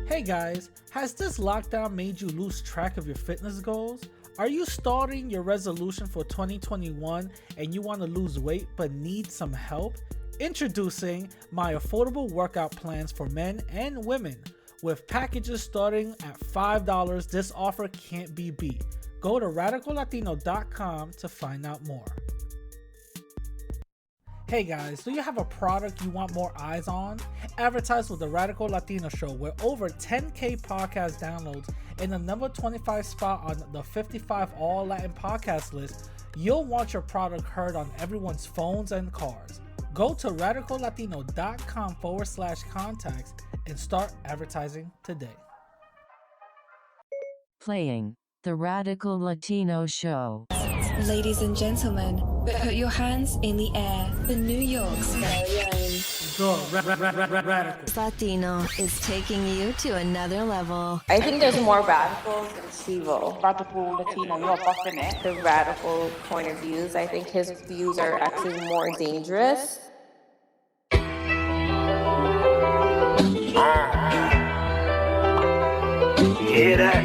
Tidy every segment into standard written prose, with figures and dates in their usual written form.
Hey guys, has this lockdown made you lose track of your fitness goals? Are you starting your resolution for 2021 and you want to lose weight but need some help? Introducing my affordable workout plans for men and women. With packages starting at $5, this offer can't be beat. Go to radicallatino.com to find out more. Hey guys, do you have a product you want more eyes on? Advertise with the Radical Latino Show with over 10K podcast downloads and the number 25 spot on the 55 All Latin podcast list. You'll want your product heard on everyone's phones and cars. Go to radicallatino.com/contacts and start advertising today. Playing the Radical Latino Show. Ladies and gentlemen, put your hands in the air for New York's very own. Latino is taking you to another level. I think there's more radicals than Steve-O. Radical Latino, you're buffing it. The radical point of views, I think his views are actually more dangerous. Hear that?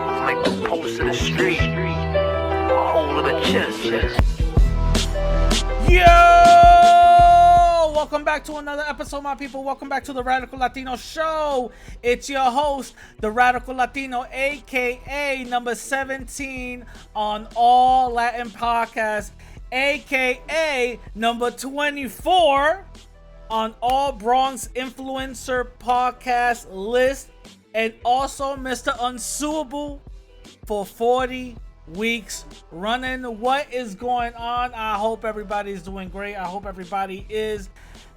It's like the post in the street. A hole in the chest. Yo! Welcome back to another episode, my people. Welcome back to the Radical Latino Show. It's your host, the Radical Latino, aka number 17 on All Latin Podcasts, aka number 24 on All Bronx Influencer Podcast list, and also Mr. Unsuable for 40 weeks running. What is going on? I hope everybody is doing great. I hope everybody is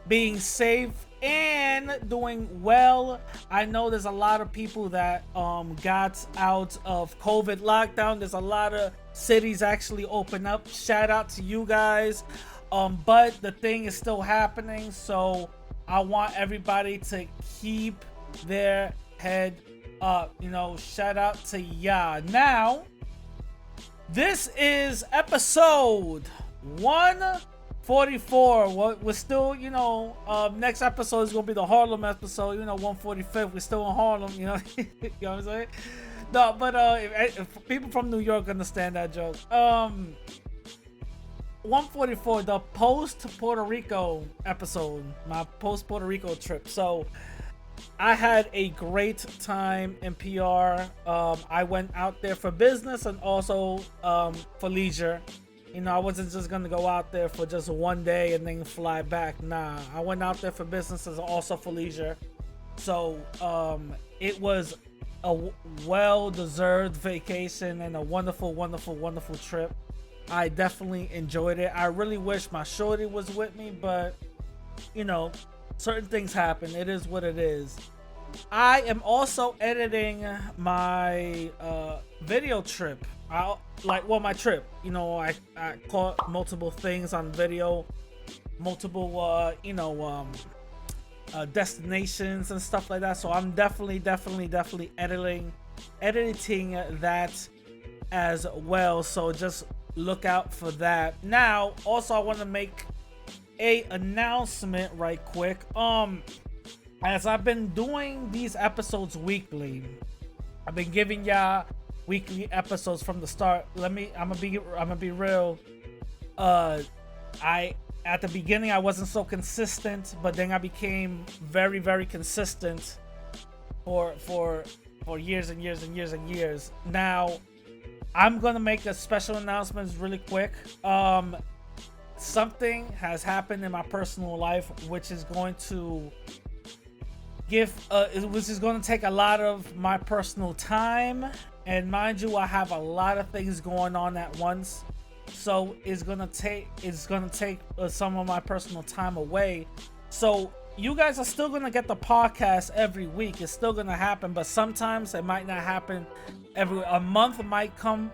being safe and doing well. I know there's a lot of people that got out of COVID lockdown. There's a lot of cities actually open up. Shout out to you guys. But the thing is still happening, so I want everybody to keep their head up. Shout out to ya. Now, this is episode 144. We're still, next episode is gonna be the Harlem episode. 145th. We're still in Harlem. You know what I'm saying? No, but if people from New York understand that joke. 144, the post Puerto Rico episode, my post Puerto Rico trip. So I had a great time in PR. I went out there for business and also for leisure. I wasn't just gonna go out there for just one day and then fly back. Nah, I went out there for business and also for leisure. So it was a well-deserved vacation and a wonderful, wonderful, wonderful trip. I definitely enjoyed it. I really wish my shorty was with me, but certain things happen. It is what it is. I am also editing my video trip. My trip. I caught multiple things on video, multiple destinations and stuff like that. So I'm definitely editing that as well. So just look out for that. Now, also I want to make a announcement right quick. As I've been doing these episodes weekly, I've been giving y'all weekly episodes from the start. I'm gonna be real. At the beginning I wasn't so consistent, but then I became very, very consistent for years and years and years and years. Now I'm gonna make a special announcement really quick. Something has happened in my personal life which is going to take a lot of my personal time, and mind you, I have a lot of things going on at once, so it's gonna take some of my personal time away. So you guys are still gonna get the podcast every week. It's still gonna happen, but sometimes it might not happen. A month might come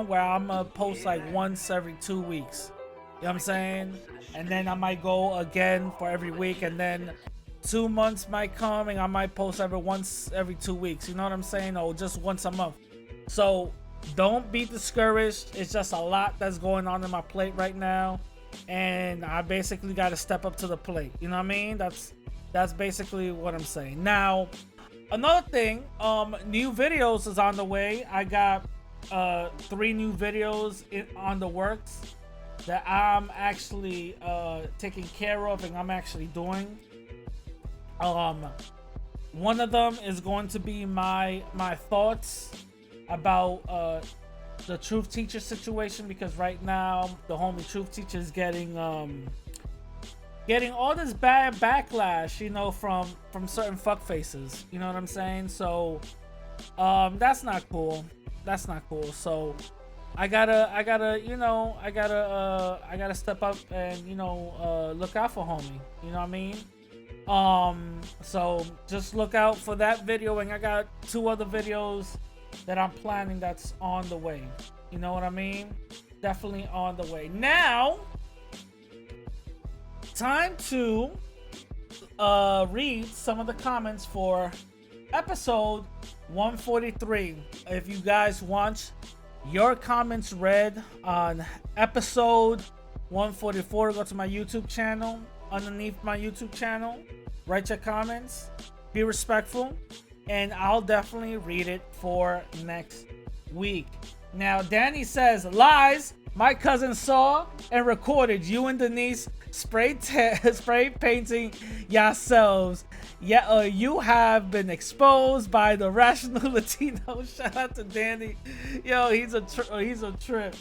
where I'm gonna post like once every 2 weeks. You know what I'm saying? And then I might go again for every week, and then 2 months might come and I might post once every 2 weeks. You know what I'm saying? Or just once a month. So don't be discouraged. It's just a lot that's going on in my plate right now, and I basically got to step up to the plate. You know what I mean? That's basically what I'm saying. Now, another thing, new videos is on the way. I got 3 new videos on the works that I'm actually taking care of and I'm actually doing. One of them is going to be my thoughts about the truth teacher situation, because right now the homie truth teacher is getting all this bad backlash, you know, from certain fuck faces. You know what I'm saying? So that's not cool. That's not cool. So I gotta step up and look out for homie. You know what I mean? So just look out for that video, and I got 2 other videos that I'm planning that's on the way. You know what I mean? Definitely on the way. Now, time to read some of the comments for episode 143. If you guys want your comments read on episode 144, go to my YouTube channel. Underneath my YouTube channel, write your comments, be respectful, and I'll definitely read it for next week. Now, Danny says, lies. My cousin saw and recorded you and Denise spray painting yourselves. Yeah, you have been exposed by the rational Latino. Shout out to Danny. Yo, he's a trip.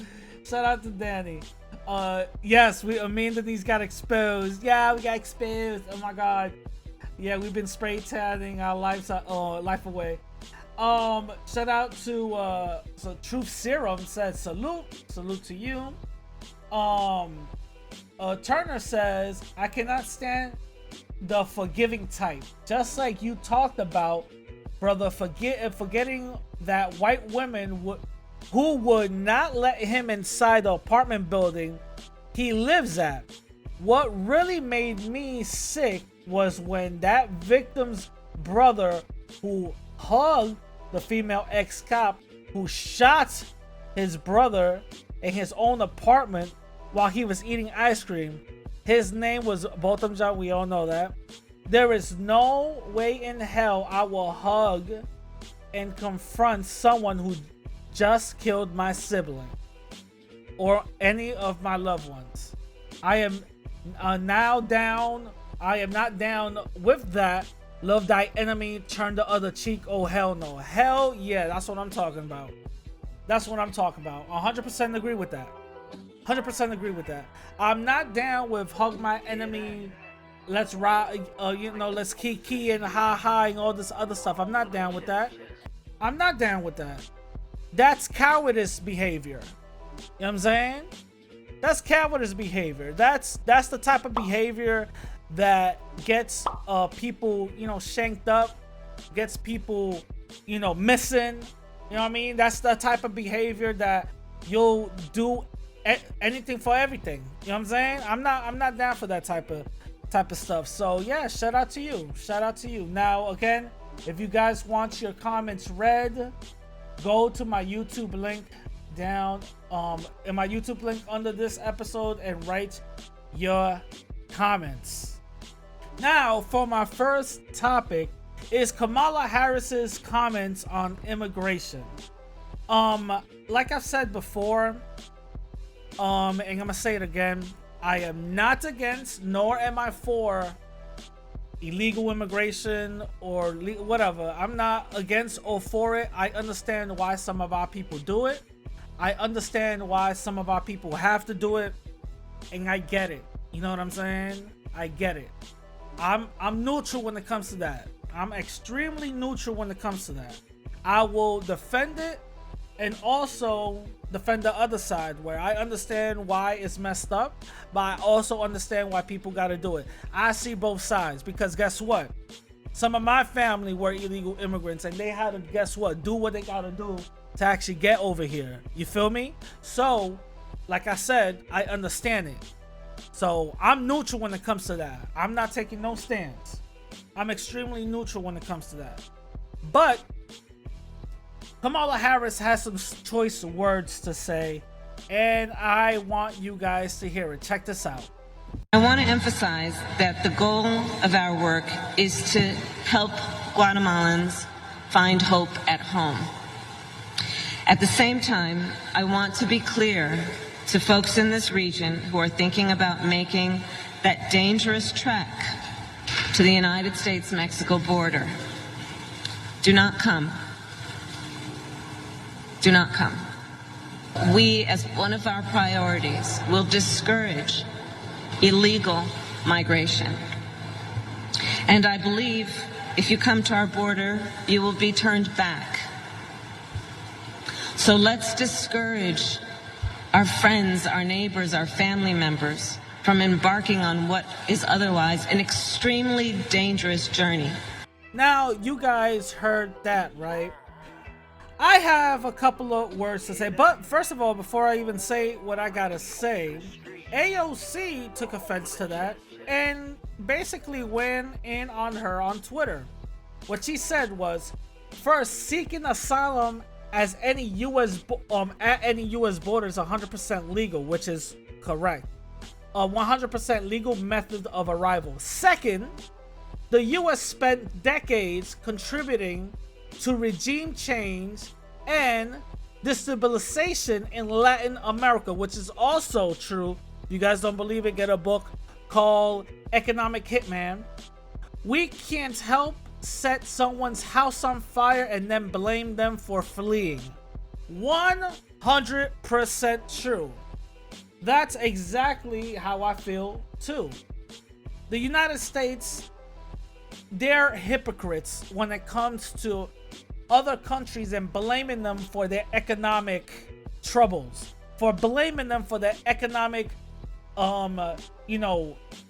Shout out to Danny. Yes, me and Denise got exposed. Yeah, we got exposed. Oh my god. Yeah, we've been spray tanning our life away. Shout out to so Truth Serum says salute to you. Turner says, I cannot stand the forgiving type. Just like you talked about, brother, forgetting that white women who would not let him inside the apartment building he lives at. What really made me sick was when that victim's brother, who hugged the female ex-cop who shot his brother in his own apartment while he was eating ice cream. His name was Botham John. We all know that. There is no way in hell I will hug and confront someone who just killed my sibling or any of my loved ones. I am not down with that. Love thy enemy, turn the other cheek. Oh hell no. Hell yeah, that's what I'm talking about. That's what I'm talking about. 100% agree with that. 100% agree with that. I'm not down with hug my enemy, let's ride, let's kiki and ha and all this other stuff. I'm not down with that. I'm not down with that. That's cowardice behavior. You know what I'm saying? That's cowardice behavior. That's the type of behavior that gets people, shanked up, gets people, missing. You know what I mean? That's the type of behavior that you'll do anything for everything. You know what I'm saying? I'm not down for that type of stuff. So yeah, shout out to you. Shout out to you. Now again, if you guys want your comments read, go to my YouTube link down in my YouTube link under this episode and write your comments. Now for my first topic is Kamala Harris's comments on immigration. Like I've said before, and I'm gonna say it again, I am not against nor am I for illegal immigration or whatever. I'm not against or for it. I understand why some of our people do it. I understand why some of our people have to do it, and I get it. You know what I'm saying? I get it. I'm neutral when it comes to that. I'm extremely neutral when it comes to that. I will defend it and also defend the other side, where I understand why it's messed up, but I also understand why people got to do it. I see both sides, because guess what? Some of my family were illegal immigrants and they had to, guess what, do what they got to do to actually get over here. You feel me? So, like I said, I understand it. So I'm neutral when it comes to that. I'm not taking no stance. I'm extremely neutral when it comes to that. But Kamala Harris has some choice words to say, and I want you guys to hear it. Check this out. I want to emphasize that the goal of our work is to help Guatemalans find hope at home. At the same time, I want to be clear to folks in this region who are thinking about making that dangerous trek to the United States-Mexico border. Do not come. Do not come. We, as one of our priorities, will discourage illegal migration. And I believe if you come to our border, you will be turned back. So let's discourage our friends, our neighbors, our family members from embarking on what is otherwise an extremely dangerous journey. Now, you guys heard that, right? I have a couple of words to say, but first of all, before I even say what I gotta say, AOC took offense to that and basically went in on her on Twitter. What she said was, first, seeking asylum as any at any U.S. border is 100% legal, which is correct. A 100% legal method of arrival. Second, the U.S. spent decades contributing to regime change and destabilization in Latin America, which is also true. If you guys don't believe it, get a book called Economic Hitman. We can't help set someone's house on fire and then blame them for fleeing. 100% true. That's exactly how I feel too. The United States, they're hypocrites when it comes to other countries and blaming them for their economic troubles, for blaming them for their economic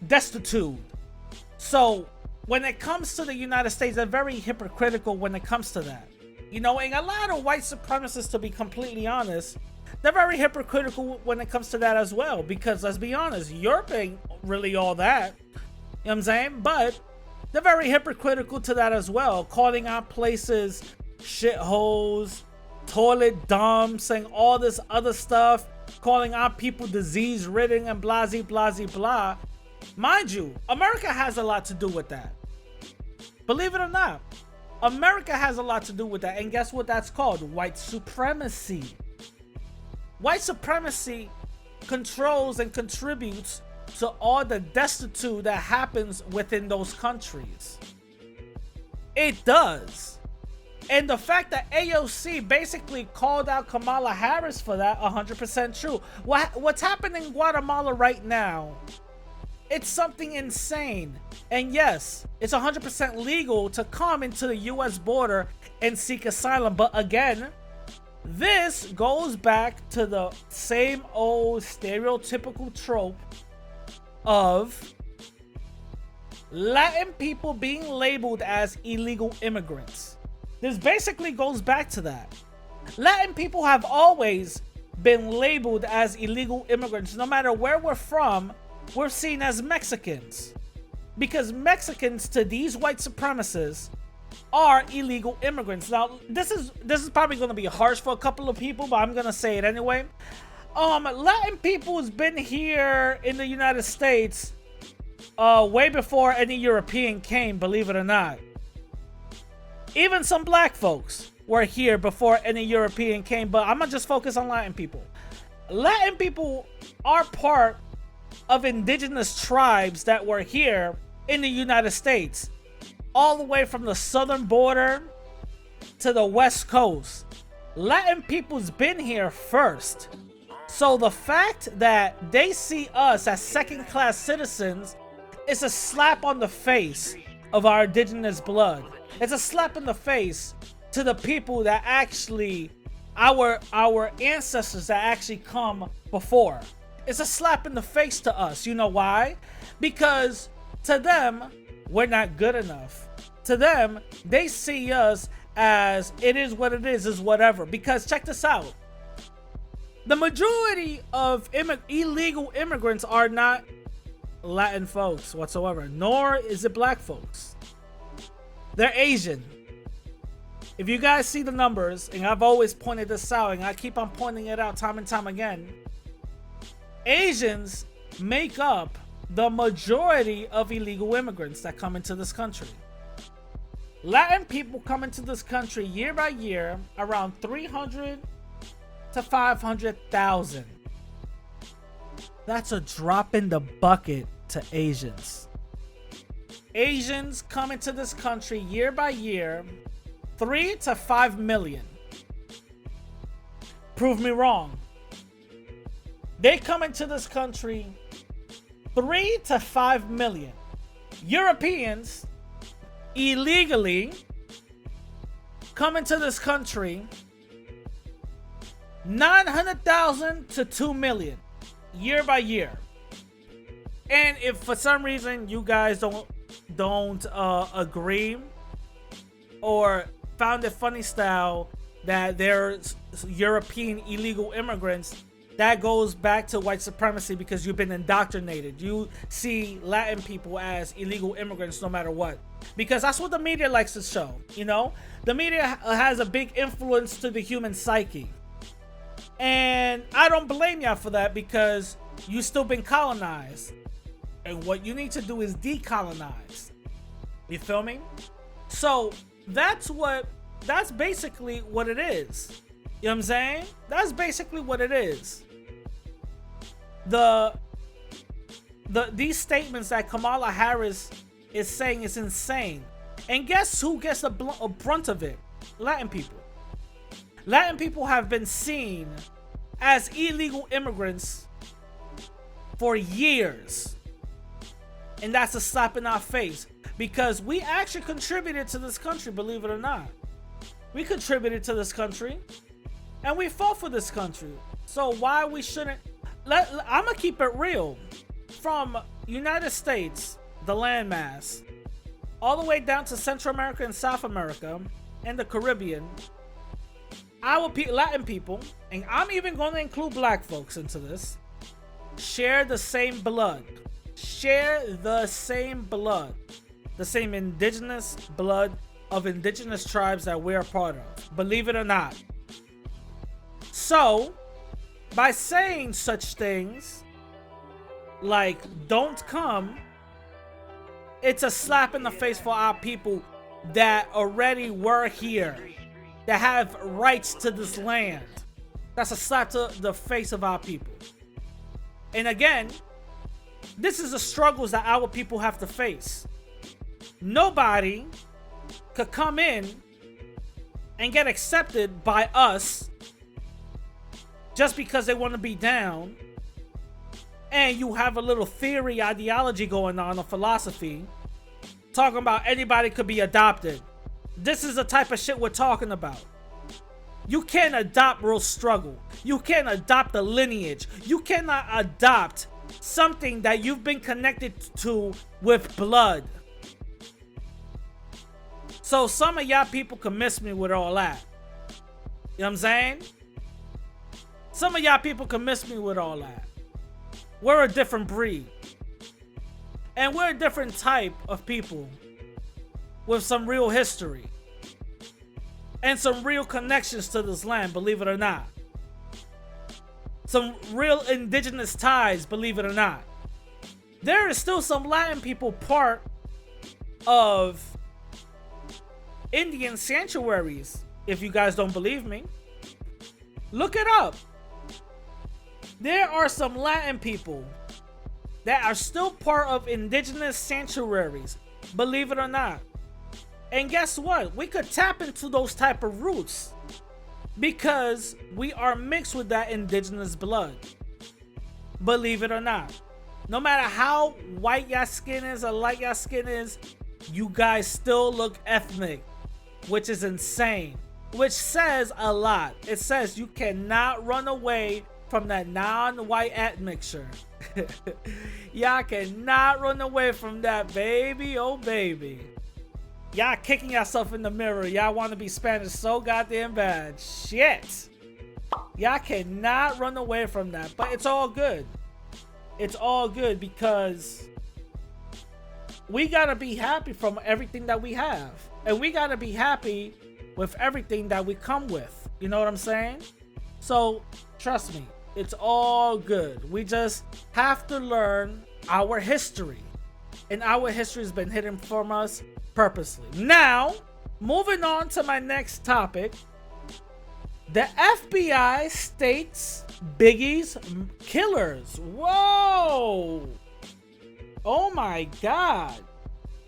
destitute. So when it comes to the United States, they're very hypocritical when it comes to that. And a lot of white supremacists, to be completely honest, they're very hypocritical when it comes to that as well. Because let's be honest, Europe ain't really all that. You know what I'm saying? But they're very hypocritical to that as well. Calling out places shitholes, toilet dumps, and all this other stuff. Calling out people disease-ridden and blah, blah, blah. Mind you, America has a lot to do with that. Believe it or not, America has a lot to do with that. And guess what that's called? White supremacy. White supremacy controls and contributes to all the destitute that happens within those countries. It does. And the fact that AOC basically called out Kamala Harris for that, 100% true. What's happening in Guatemala right now, it's something insane. And yes, it's 100% legal to come into the US border and seek asylum. But again, this goes back to the same old stereotypical trope of Latin people being labeled as illegal immigrants. This basically goes back to that. Latin people have always been labeled as illegal immigrants. No matter where we're from, we're seen as Mexicans. Because Mexicans, to these white supremacists, are illegal immigrants. Now, this is probably going to be harsh for a couple of people, but I'm going to say it anyway. Latin people has been here in the United States way before any European came, believe it or not. Even some black folks were here before any European came, but I'm gonna just focus on Latin people. Latin people are part of indigenous tribes that were here in the United States, all the way from the southern border to the west coast. Latin people's been here first. So the fact that they see us as second-class citizens is a slap on the face of our indigenous blood. It's a slap in the face to the people that actually, our ancestors that actually come before. It's a slap in the face to us. You know why? Because to them, we're not good enough. To them, they see us as it is what it is whatever. Because check this out. The majority of illegal immigrants are not Latin folks whatsoever, nor is it black folks. They're Asian. If you guys see the numbers, and I've always pointed this out, and I keep on pointing it out time and time again, Asians make up the majority of illegal immigrants that come into this country. Latin people come into this country year by year around 300 to 500,000. That's a drop in the bucket to Asians. Asians come into this country year by year 3 to 5 million. Prove me wrong. They come into this country 3 to 5 million. Europeans illegally come into this country 900,000 to 2 million year by year. And if for some reason you guys don't agree or found it funny style that there's European illegal immigrants, that goes back to white supremacy because you've been indoctrinated. You see Latin people as illegal immigrants no matter what. Because that's what the media likes to show, you know? The media has a big influence to the human psyche. And I don't blame y'all for that because you still been colonized. And what you need to do is decolonize. You feel me? So that's basically what it is. You know what I'm saying? That's basically what it is. These statements that Kamala Harris is saying is insane. And guess who gets a brunt of it? Latin people. Latin people have been seen as illegal immigrants for years. And that's a slap in our face. Because we actually contributed to this country, believe it or not. We contributed to this country. And we fought for this country. So why we shouldn't... I'm going to keep it real. From United States, the landmass, all the way down to Central America and South America, and the Caribbean, our Latin people, and I'm even going to include black folks into this, share the same blood. Share the same blood. The same indigenous blood of indigenous tribes that we're a part of. Believe it or not. So, by saying such things like don't come, it's a slap in the face for our people that already were here, that have rights to this land. That's a slap to the face of our people. And again, this is the struggles that our people have to face. Nobody could come in and get accepted by us just because they want to be down, and you have a little theory, ideology going on, a philosophy, talking about anybody could be adopted. This is the type of shit we're talking about. You can't adopt real struggle. You can't adopt the lineage. You cannot adopt something that you've been connected to with blood. So some of y'all people can miss me with all that. You know what I'm saying? Some of y'all people can miss me with all that. We're a different breed. And we're a different type of people with some real history. And some real connections to this land, believe it or not. Some real indigenous ties, believe it or not. There is still some Latin people part of Indian sanctuaries, if you guys don't believe me. Look it up. There are some Latin people that are still part of indigenous sanctuaries, believe it or not. And guess what? We could tap into those type of roots because we are mixed with that indigenous blood, believe it or not. No matter how white your skin is or light your skin is, you guys still look ethnic, which is insane, which says a lot. It says you cannot run away from that non-white admixture. Y'all cannot run away from that, baby. Oh baby, y'all kicking yourself in the mirror. Y'all want to be Spanish so goddamn bad. Shit, y'all cannot run away from that. But it's all good. It's all good because we gotta be happy from everything that we have, and we gotta be happy with everything that we come with. You know what I'm saying? So trust me, it's all good. We just have to learn our history. And our history has been hidden from us purposely. Now, moving on to my next topic. The FBI states Biggie's killers. Whoa! Oh my God.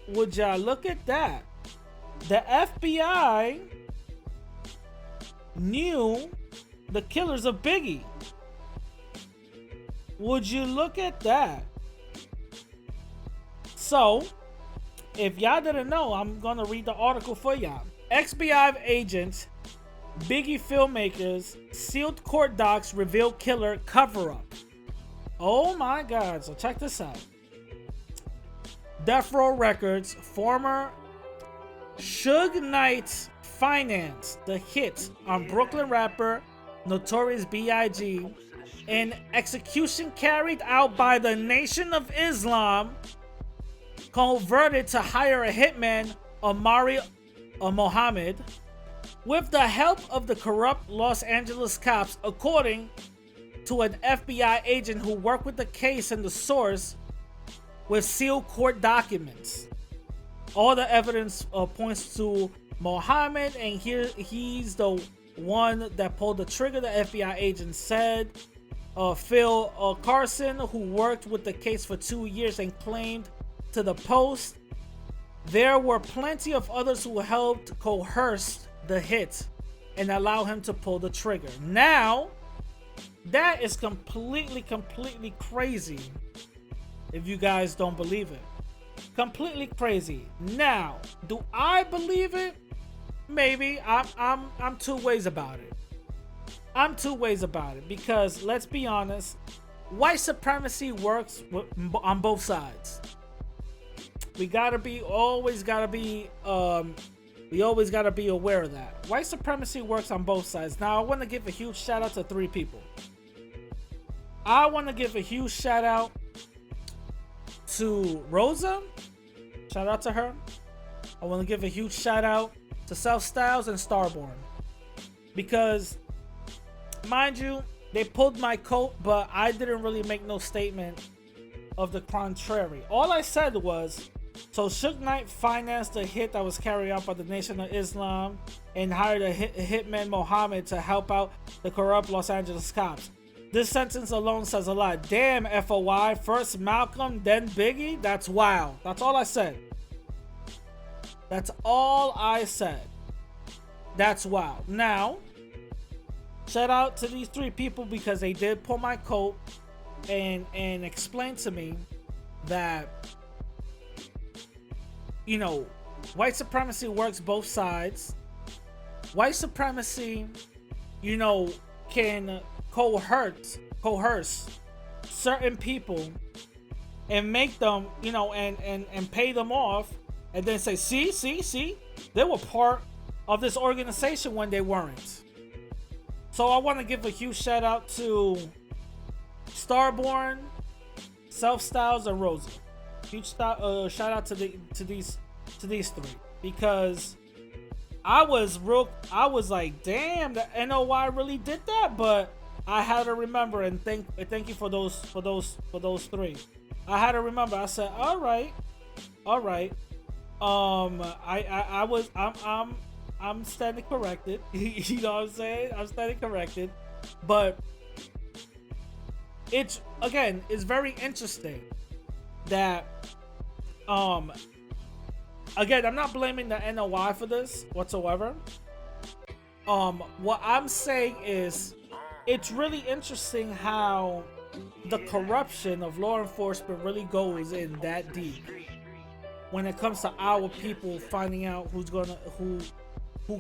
Would y'all look at that? The FBI knew the killers of Biggie. Would you look at that? So, if y'all didn't know, I'm gonna read the article for y'all. FBI agents, Biggie filmmakers, sealed court docs reveal killer cover-up. Oh my God, so check this out. Death Row Records, former Suge Knight financed the hit on Brooklyn rapper Notorious B.I.G. An execution carried out by the Nation of Islam converted to hire a hitman, Omari Mohammed, with the help of the corrupt Los Angeles cops, according to an FBI agent who worked with the case and the source with sealed court documents. All the evidence points to Mohammed, and here he's the one that pulled the trigger, the FBI agent said. Phil Carson, who worked with the case for 2 years and claimed to the Post, there were plenty of others who helped coerce the hit and allow him to pull the trigger. Now, that is completely crazy if you guys don't believe it. Completely crazy. Now, do I believe it? Maybe. I'm two ways about it. I'm two ways about it because let's be honest, white supremacy works on both sides. We always gotta be aware of that. White supremacy works on both sides. Now, I want to give a huge shout out to 3 people. I want to give a huge shout out to Rosa. Shout out to her. I want to give a huge shout out to Self Styles and Starborn. Because, mind you, they pulled my coat, but I didn't really make no statement of the contrary. All I said was, so Suge Knight financed a hit that was carried out by the Nation of Islam and hired a hitman Mohammed to help out the corrupt Los Angeles cops. This sentence alone says a lot. Damn, FOI, first Malcolm, then Biggie? That's wild. That's all I said. That's all I said. That's wild. Now, shout out to these 3 people because they did pull my coat and explain to me that, you know, white supremacy works both sides. White supremacy, you know, can coerce certain people and make them, you know, and pay them off and then say, see, they were part of this organization when they weren't. So I want to give a huge shout out to Starborn, Self Styles, and Rosa. Huge shout out to these 3 because I was like, damn, the NOI really did that, but I had to remember and thank you for those 3. I had to remember. I said, all right. I'm standing corrected. You know what I'm saying? I'm standing corrected. But it's very interesting that again, I'm not blaming the NOI for this whatsoever. What I'm saying is it's really interesting how the corruption of law enforcement really goes in that deep when it comes to our people finding out who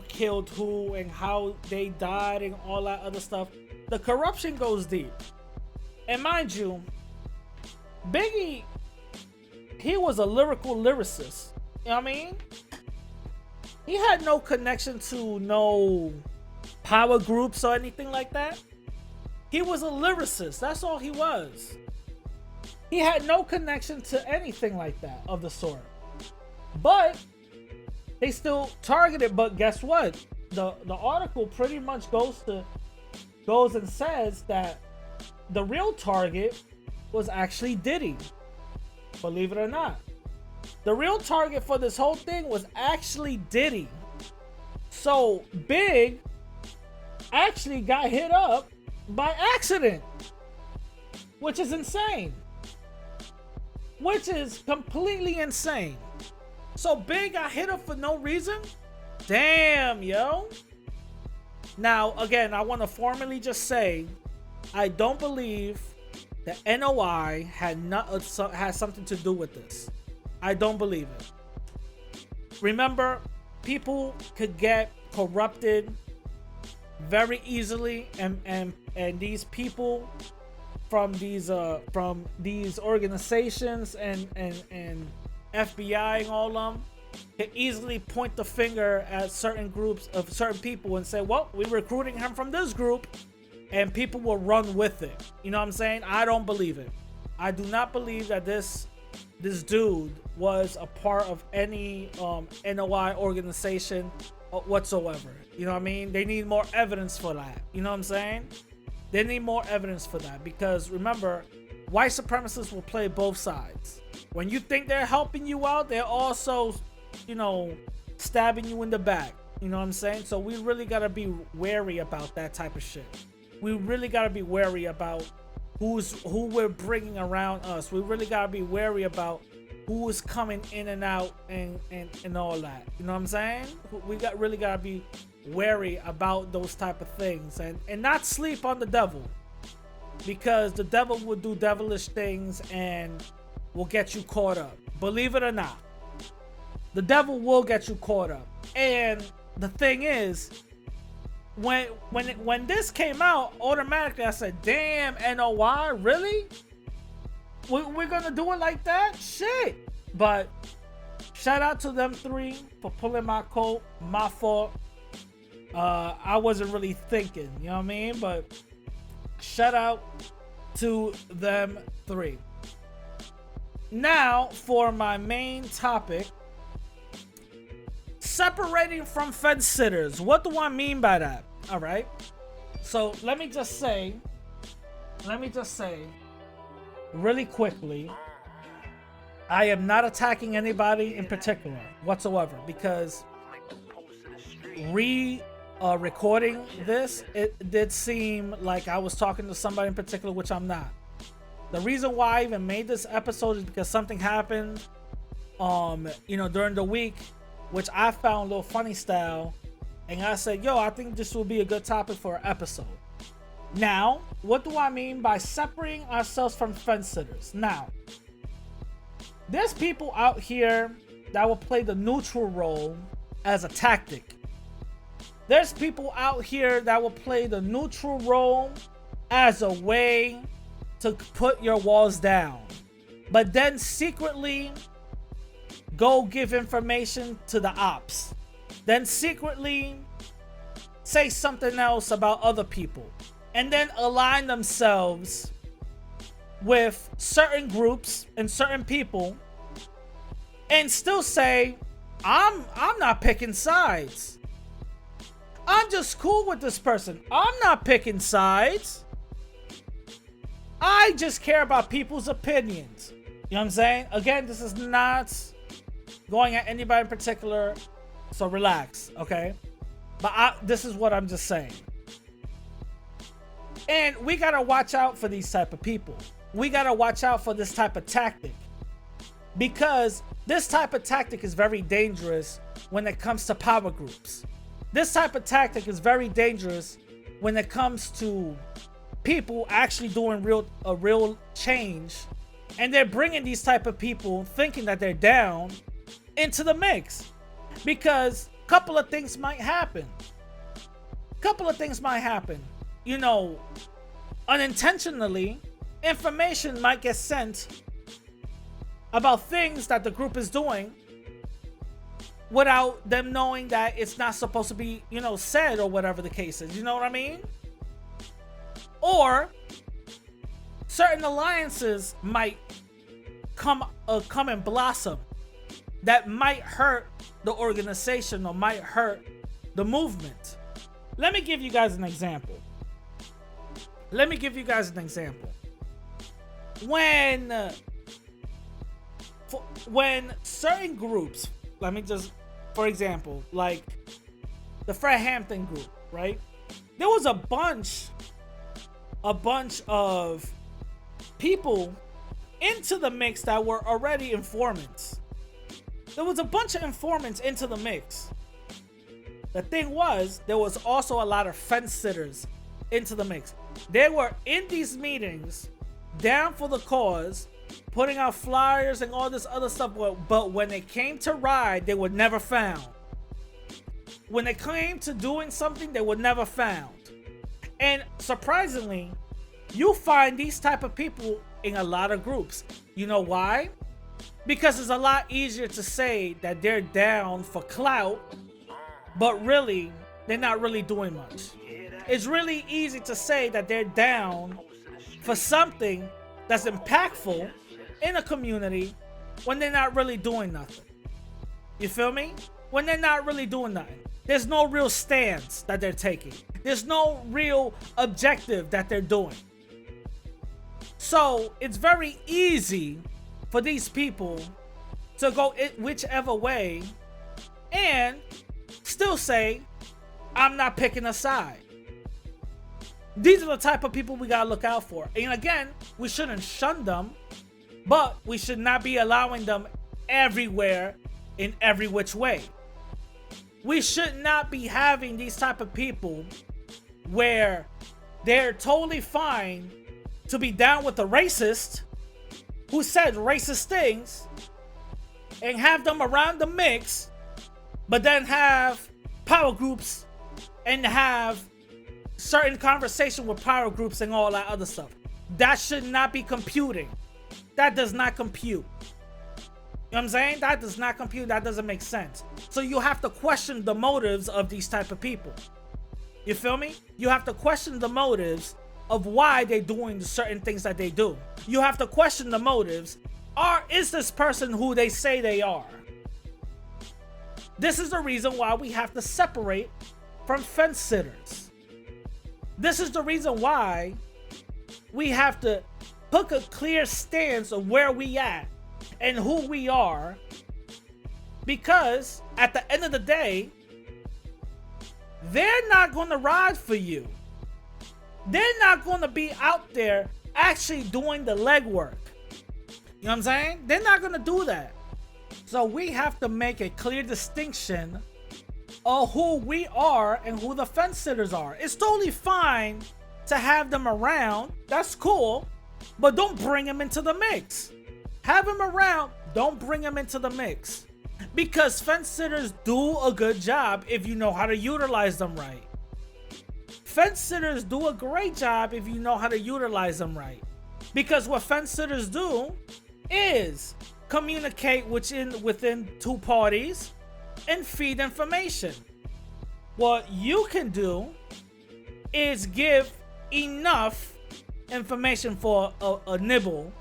killed who and how they died and all that other stuff. The corruption goes deep. And mind you, Biggie, he was a lyrical lyricist. You know what I mean? He had no connection to no power groups or anything like that. He was a lyricist. That's all he was. He had no connection to anything like that of the sort. But they still targeted. But guess what? The article pretty much goes and says that the real target was actually Diddy. believe it or not. The real target for this whole thing was actually Diddy. So Big actually got hit up by accident, which is insane. Which is completely insane. So Big got hit up for no reason? Damn, yo. Now, again, I want to formally just say, I don't believe the NOI had something to do with this. I don't believe it. Remember, people could get corrupted very easily, and these people from these organizations and FBI and all of them can easily point the finger at certain groups of certain people and say, well, we're recruiting him from this group, and people will run with it. You know what I'm saying? I don't believe it. I do not believe that this dude was a part of any NOI organization whatsoever. You know what I mean? They need more evidence for that. You know what I'm saying? They need more evidence for that, because remember, white supremacists will play both sides. When you think they're helping you out, they're also, you know, stabbing you in the back. You know what I'm saying? So we really gotta be wary about that type of shit. We really gotta be wary about who we're bringing around us. We really gotta be wary about who is coming in and out and all that. You know what I'm saying? We really gotta be wary about those type of things, and not sleep on the devil, because the devil will do devilish things and will get you caught up. Believe it or not, the devil will get you caught up. And the thing is, when this came out, automatically I said, damn, NOI, really? We're gonna do it like that? Shit. But shout out to them three for pulling my coat. My fault. I wasn't really thinking, you know what I mean? But shout out to them three. Now for my main topic, separating from fence sitters. What do I mean by that? All right. So let me just say really quickly, I am not attacking anybody in particular whatsoever, because recording this, it did seem like I was talking to somebody in particular, which I'm not. The reason why I even made this episode is because something happened during the week, which I found a little funny style, and I said, yo, I think this will be a good topic for an episode. Now, what do I mean by separating ourselves from fence sitters? Now, there's people out here that will play the neutral role as a tactic. There's people out here that will play the neutral role as a way to put your walls down, but then secretly go give information to the ops, then secretly say something else about other people, and then align themselves with certain groups and certain people, and still say, I'm not picking sides. I'm just cool with this person. I'm not picking sides. I just care about people's opinions. You know what I'm saying? Again, this is not going at anybody in particular, so relax, okay? But this is what I'm just saying. And we gotta watch out for these type of people. We gotta watch out for this type of tactic, because this type of tactic is very dangerous when it comes to power groups. This type of tactic is very dangerous when it comes to people actually doing a real change, and they're bringing these type of people thinking that they're down into the mix, because a couple of things might happen. You know, unintentionally, information might get sent about things that the group is doing without them knowing that it's not supposed to be, said, or whatever the case is. You know what I mean? Or certain alliances might come and blossom that might hurt the organization or might hurt the movement. Let me give you guys an example. When when certain groups, let me just, for example, like the Fred Hampton group, right? There was a bunch of people into the mix that were already informants. There was a bunch of informants into the mix. The thing was, there was also a lot of fence sitters into the mix. They were in these meetings, down for the cause, putting out flyers and all this other stuff, but when it came to ride, they were never found. When it came to doing something, they were never found. And surprisingly, you find these type of people in a lot of groups. You know why? Because it's a lot easier to say that they're down for clout, but really, they're not really doing much. It's really easy to say that they're down for something that's impactful in a community when they're not really doing nothing. You feel me? When they're not really doing nothing. There's no real stance that they're taking. There's no real objective that they're doing. So it's very easy for these people to go whichever way and still say, I'm not picking a side. These are the type of people we gotta look out for. And again, we shouldn't shun them, but we should not be allowing them everywhere in every which way. We should not be having these type of people where they're totally fine to be down with a racist who said racist things and have them around the mix, but then have power groups and have certain conversation with power groups and all that other stuff. That should not be computing. That does not compute. You know what I'm saying? That does not compute. That doesn't make sense. So you have to question the motives of these type of people. You feel me? You have to question the motives of why they're doing the certain things that they do. You have to question the motives. Is this person who they say they are? This is the reason why we have to separate from fence sitters. This is the reason why we have to put a clear stance of where we at and who we are, because at the end of the day, they're not going to ride for you. They're not going to be out there actually doing the legwork. You know what I'm saying? They're not going to do that. So we have to make a clear distinction of who we are and who the fence sitters are. It's totally fine to have them around. That's cool. But don't bring them into the mix. Have them around. Don't bring them into the mix. Because fence sitters do a good job if you know how to utilize them right. Fence sitters do a great job if you know how to utilize them right. Because what fence sitters do is communicate within two parties and feed information. What you can do is give enough information for a nibble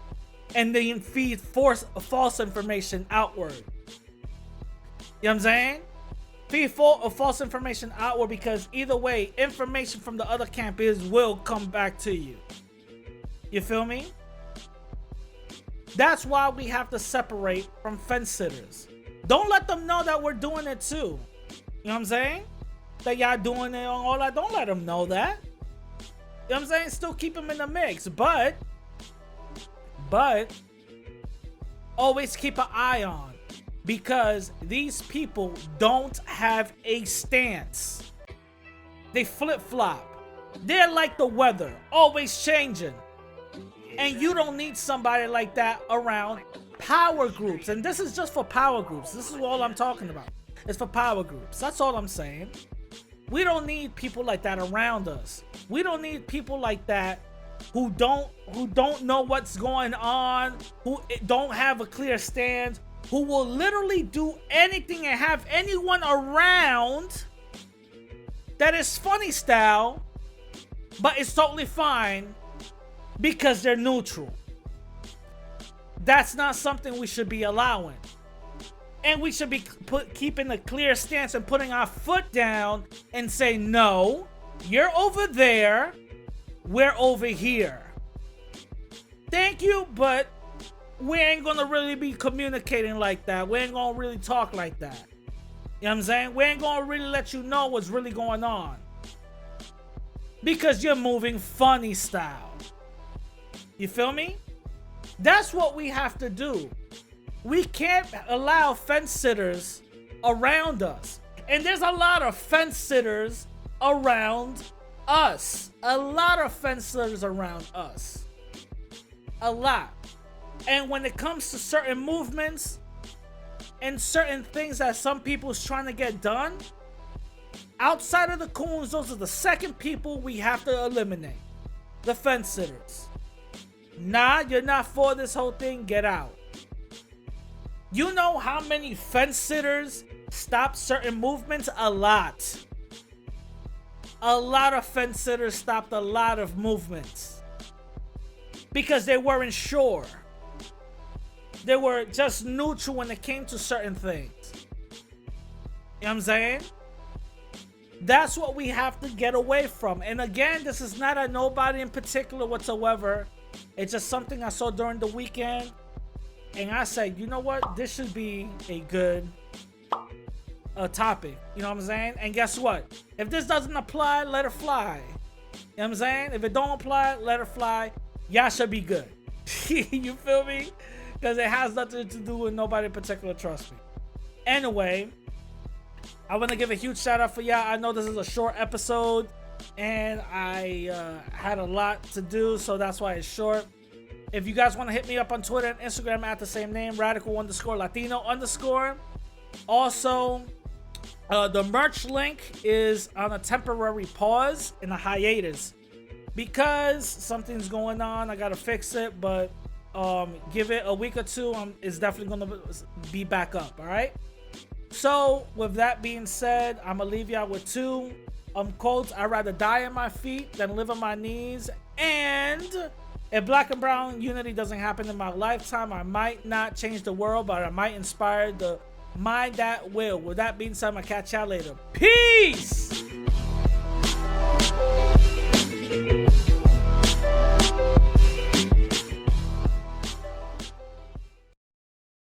and then feed false information outward. You know what I'm saying? Feed false information outward, because either way, information from the other camp will come back to you. You feel me? That's why we have to separate from fence sitters. Don't let them know that we're doing it too. You know what I'm saying? That y'all doing it and all that. Don't let them know that. You know what I'm saying? Still keep them in the mix. But always keep an eye on. Because these people don't have a stance. They flip-flop. They're like the weather. Always changing. And you don't need somebody like that around power groups. And this is just for power groups. This is all I'm talking about. It's for power groups. That's all I'm saying. We don't need people like that around us. We don't need people like that who don't know what's going on, who don't have a clear stand, who will literally do anything and have anyone around that is funny style, but it's totally fine because they're neutral. That's not something we should be allowing. And we should be keeping a clear stance and putting our foot down and say, no, you're over there, we're over here. Thank you, but we ain't gonna really be communicating like that. We ain't gonna really talk like that. You know what I'm saying? We ain't gonna really let you know what's really going on. Because you're moving funny style. You feel me? That's what we have to do. We can't allow fence sitters around us. And there's a lot of fence sitters around us. A lot of fence sitters around us. A lot. And when it comes to certain movements and certain things that some people's trying to get done, outside of the coons, those are the second people we have to eliminate. The fence sitters. Nah, you're not for this whole thing, get out. You know how many fence sitters stop certain movements? A lot. A lot of fence sitters stopped a lot of movements. Because they weren't sure. They were just neutral when it came to certain things. You know what I'm saying? That's what we have to get away from. And again, this is not a nobody in particular whatsoever. It's just something I saw during the weekend. And I said, you know what? This should be a good topic. You know what I'm saying? And guess what? If this doesn't apply, let it fly. You know what I'm saying? If it don't apply, let it fly. Y'all should be good. You feel me? Because it has nothing to do with nobody in particular, trust me. Anyway, I want to give a huge shout out for y'all. I know this is a short episode and I had a lot to do, so that's why it's short. If you guys want to hit me up on Twitter and Instagram at the same name, radical_Latino_. Also, the merch link is on a temporary pause in a hiatus because something's going on. I gotta fix it, but give it a week or two. It's definitely gonna be back up. All right. So with that being said, I'm gonna leave y'all with two quotes. I'd rather die on my feet than live on my knees. And if black and brown unity doesn't happen in my lifetime, I might not change the world, but I might inspire the mind that will. With that being said, I'm gonna catch y'all later. Peace!